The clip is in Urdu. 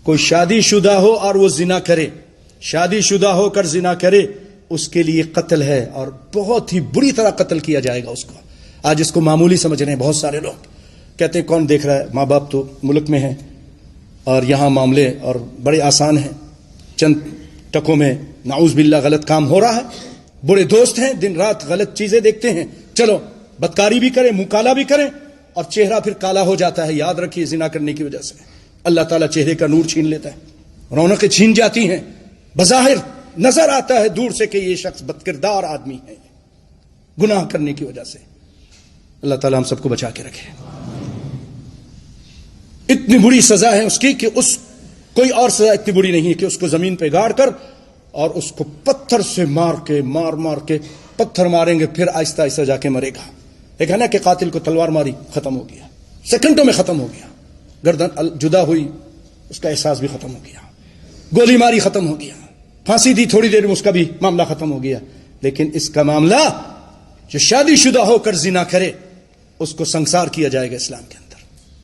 کوئی شادی شدہ ہو اور وہ زنا کرے، شادی شدہ ہو کر زنا کرے، اس کے لیے قتل ہے اور بہت ہی بری طرح قتل کیا جائے گا اس کو۔ آج اس کو معمولی سمجھ رہے ہیں بہت سارے لوگ، کہتے ہیں کون دیکھ رہا ہے، ماں باپ تو ملک میں ہیں اور یہاں معاملے اور بڑے آسان ہیں، چند ٹکوں میں نعوذ باللہ غلط کام ہو رہا ہے، بڑے دوست ہیں دن رات غلط چیزیں دیکھتے ہیں، چلو بدکاری بھی کریں، منہ کالا بھی کریں، اور چہرہ پھر کالا ہو جاتا ہے۔ یاد رکھیے زنا کرنے کی وجہ سے اللہ تعالیٰ چہرے کا نور چھین لیتا ہے، رونقیں چھین جاتی ہیں، بظاہر نظر آتا ہے دور سے کہ یہ شخص بدکردار آدمی ہے، گناہ کرنے کی وجہ سے۔ اللہ تعالیٰ ہم سب کو بچا کے رکھے۔ اتنی بری سزا ہے اس کی کہ اس کوئی اور سزا اتنی بری نہیں ہے کہ اس کو زمین پہ گاڑ کر اور اس کو پتھر سے مار کے پتھر ماریں گے، پھر آہستہ آہستہ جا کے مرے گا۔ ایک ہے نا کہ قاتل کو تلوار ماری، ختم ہو گیا، سیکنڈوں میں ختم ہو گیا، گردن جدا ہوئی، اس کا احساس بھی ختم ہو گیا، گولی ماری ختم ہو گیا، پھانسی دی تھوڑی دیر میں اس کا بھی معاملہ ختم ہو گیا۔ لیکن اس کا معاملہ جو شادی شدہ ہو کر زنا کرے اس کو سنسار کیا جائے گا اسلام کے اندر۔